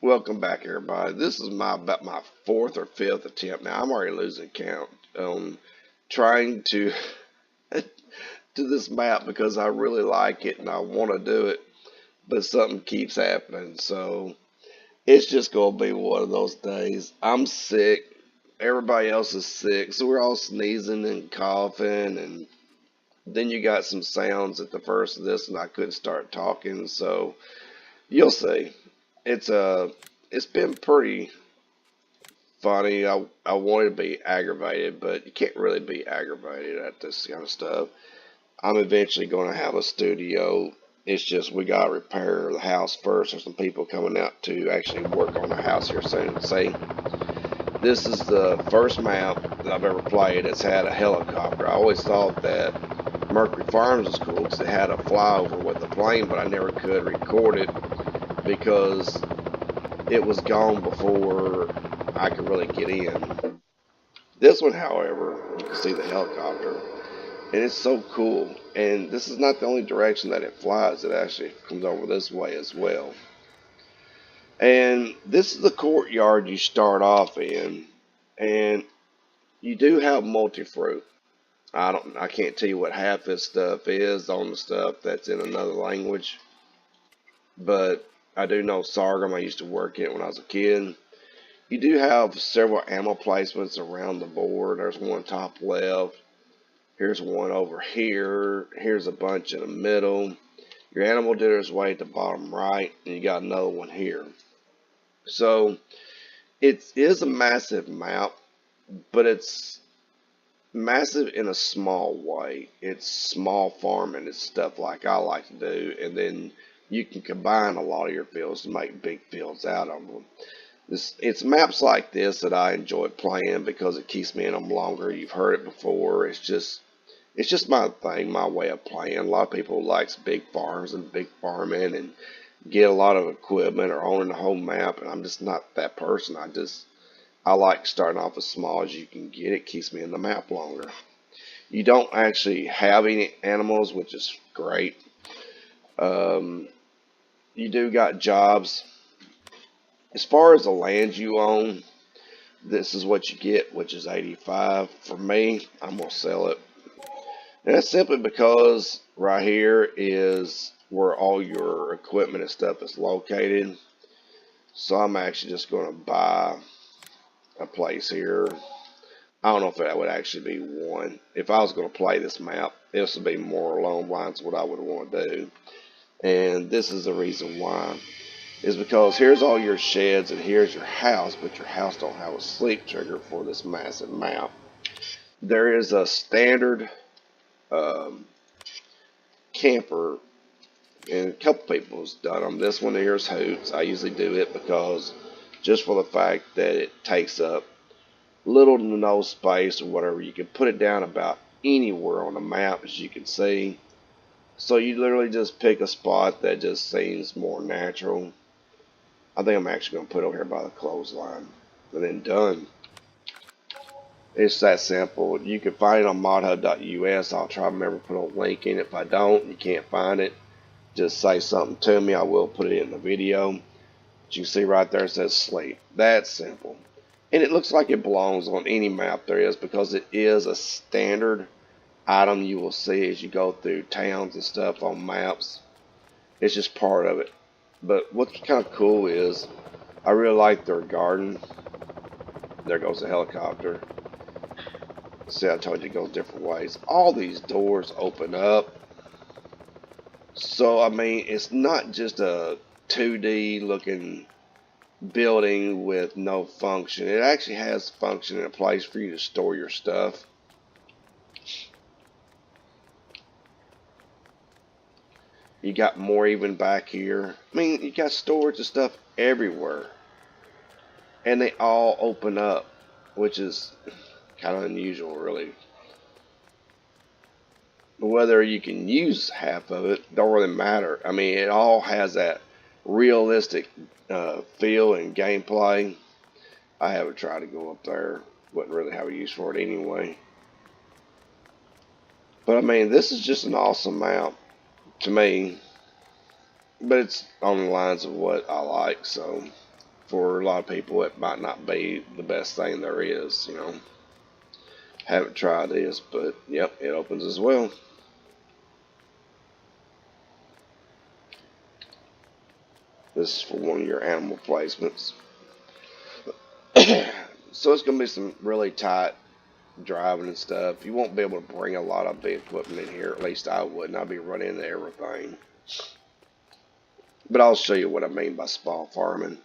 Welcome back, everybody. This is about my fourth or fifth attempt now. I'm already losing count on trying to do this map because I really like it and I want to do it, but something keeps happening. So it's just gonna be one of those days. I'm sick. Everybody else is sick, so we're all sneezing and coughing, and then you got some sounds at the first of this, and I couldn't start talking. So you'll see. It's it's been pretty funny. I wanted to be aggravated, but you can't really be aggravated at this kind of stuff. I'm eventually going to have a studio. It's just we got to repair the house first. There's some people coming out to actually work on the house here soon. See, this is the first map that I've ever played that's had a helicopter. I always thought that Mercury Farms was cool because it had a flyover with the plane, but I never could record it because it was gone before I could really get in. This one, however, you can see the helicopter, and it's so cool. And this is not the only direction that it flies, it actually comes over this way as well. And this is the courtyard you start off in, and you do have multi-fruit. I can't tell you what half this stuff is on the stuff that's in another language, but I do know sorghum. I used to work it when I was a kid. You do have several ammo placements around the board. There's one top left. Here's one over here. Here's a bunch in the middle. Your animal ditter's way at the bottom right, and you got another one here. So it is a massive map, but it's massive in a small way. It's small farming. It's stuff like I like to do, and then you can combine a lot of your fields to make big fields out of them. It's maps like this that I enjoy playing because it keeps me in them longer. You've heard it before. It's just my thing, my way of playing. A lot of people likes big farms and big farming and get a lot of equipment or owning the whole map, and I'm just not that person. I like starting off as small as you can get. It keeps me in the map longer. You don't actually have any animals, which is great. Um, you do got jobs. As far as the land you own, this is what you get, which is 85. For me, I'm going to sell it. And that's simply because right here is where all your equipment and stuff is located. So I'm actually just going to buy a place here. I don't know if that would actually be one. If I was going to play this map, this would be more along the lines of what I would want to do. And this is the reason why. Is because here's all your sheds and here's your house, but your house don't have a sleep trigger for this massive map. There is a standard um, camper, and a couple people's done them. This one here is Hoots. I usually do it because just for the fact that it takes up little to no space or whatever. You can put it down about anywhere on the map, as you can see. So you literally just pick a spot that just seems more natural. I think I'm actually going to put it over here by the clothesline. And then done. It's that simple. You can find it on modhub.us. I'll try to remember to put a link in. If I don't, you can't find it, just say something to me. I will put it in the video. But you can see right there it says sleep. That's simple. And it looks like it belongs on any map there is because it is a standard item you will see as you go through towns and stuff on maps. It's just part of it. But what's kind of cool is I really like their garden. There goes the helicopter. See, I told you it goes different ways. All these doors open up. So, I mean, it's not just a 2D looking building with no function. It actually has function and a place for you to store your stuff. You got more even back here. I mean, you got storage and stuff everywhere. And they all open up, which is kind of unusual, really. Whether you can use half of it don't really matter. I mean, it all has that realistic feel and gameplay. I haven't tried to go up there. Wouldn't really have a use for it anyway. But I mean, this is just an awesome map to me. But it's on the lines of what I like, so for a lot of people, it might not be the best thing there is, you know. Haven't tried this, but yep, it opens as well. This is for one of your animal placements. So it's going to be some really tight driving and stuff. You won't be able to bring a lot of big equipment in here. At least I wouldn't. I'd be running into everything. But I'll show you what I mean by small farming.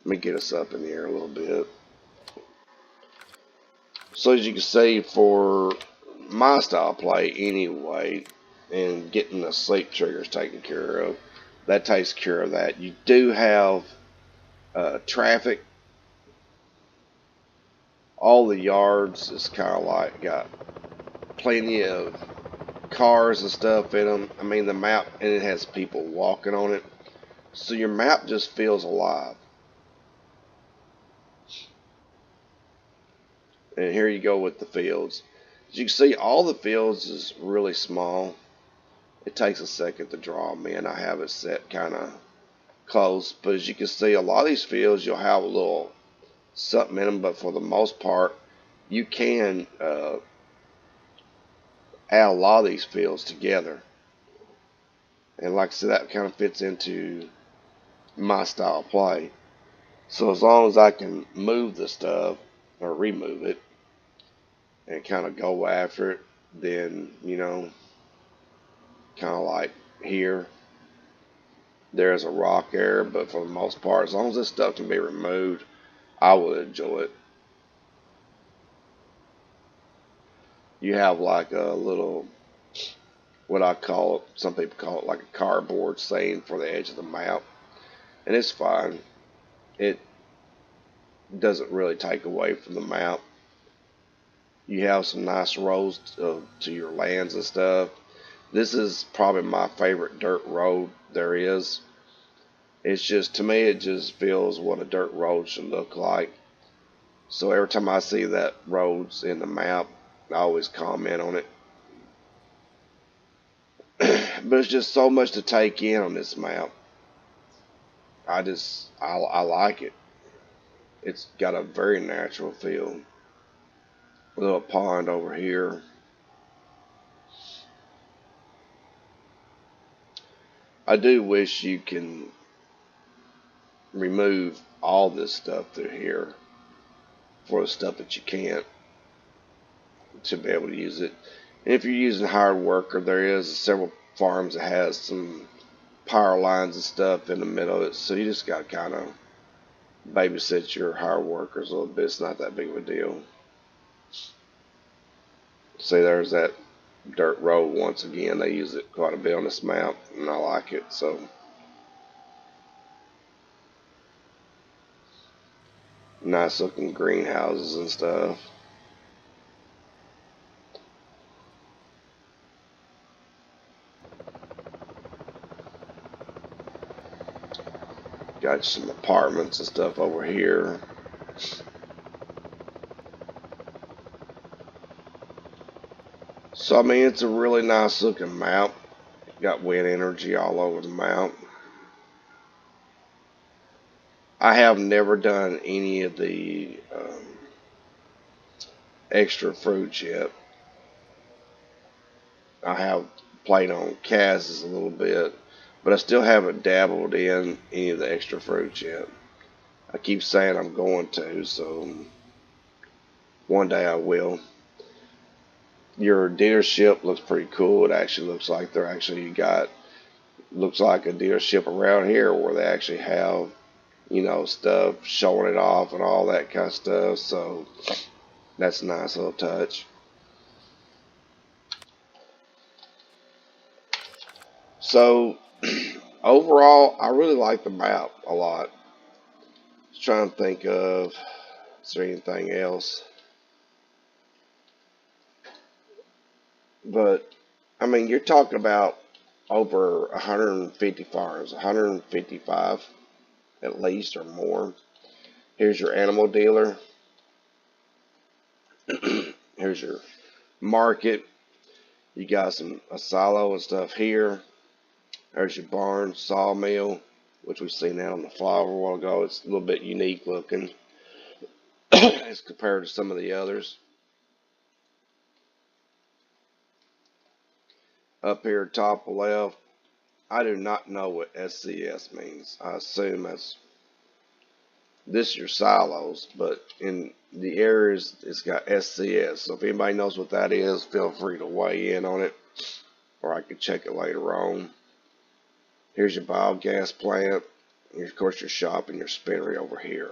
Let me get us up in the air a little bit. So as you can see, for my style play anyway, and getting the sleep triggers taken care of, that takes care of that. You do have traffic. All the yards is kind of like got plenty of cars and stuff in them. I mean, the map, and it has people walking on it. So your map just feels alive. And here you go with the fields. As you can see, all the fields is really small. It takes a second to draw them in. I have it set kind of close. But as you can see, a lot of these fields, you'll have a little something in them. But for the most part, you can add a lot of these fields together. And like I said, that kind of fits into my style of play. So as long as I can move the stuff or remove it and kind of go after it, then, you know, kind of like here, there's a rock there, but for the most part, as long as this stuff can be removed, I would enjoy it. You have like a little, what I call it, some people call it like a cardboard saying for the edge of the map, and it's fine. It doesn't really take away from the map. You have some nice roads to your lands and stuff. This is probably my favorite dirt road there is. It's just, to me, it just feels what a dirt road should look like. So every time I see that road's in the map, I always comment on it. But it's just so much to take in on this map. I like it. It's got a very natural feel. A little pond over here. I do wish you can remove all this stuff through here for the stuff that you can't, to be able to use it. And if you're using hired worker, there is several farms that has some power lines and stuff in the middle of it, so you just got to kind of babysit your hired workers a little bit. It's not that big of a deal. See, there's that dirt road once again. They use it quite a bit on this map, and I like it. So nice looking greenhouses and stuff. Got some apartments and stuff over here. So, I mean, it's a really nice looking map. Got wind energy all over the map. I have never done any of the extra fruits yet. I have played on Casas a little bit, but I still haven't dabbled in any of the extra fruits yet. I keep saying I'm going to, so one day I will. Your dealership looks pretty cool. It actually looks like looks like a dealership around here where they actually have, you know, stuff showing it off and all that kind of stuff. So that's a nice little touch. So overall, I really like the map a lot. Just trying to think of, is there anything else? But I mean, you're talking about over 150 farms, 155 at least or more. Here's your animal dealer. Here's your market. You got a silo and stuff here. There's your barn, sawmill. which we've seen that on the flyover a while ago. It's a little bit unique looking as compared to some of the others. Up here, top left, I do not know what SCS means. I assume that's this your silos, but in the areas it's got SCS. So if anybody knows what that is, feel free to weigh in on it, or I could check it later on. Here's your biogas plant. Here's, of course, your shop and your spinnery over here.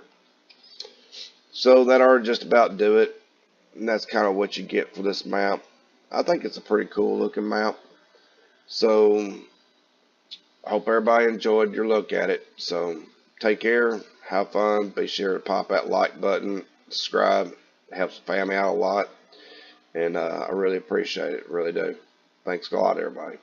So that ought to just about do it. And that's kind of what you get for this map. I think it's a pretty cool looking map. So I hope everybody enjoyed your look at it. So take care, have fun, be sure to pop that like button, subscribe. It helps the family out a lot. And I really appreciate it, really do. Thanks a lot, everybody.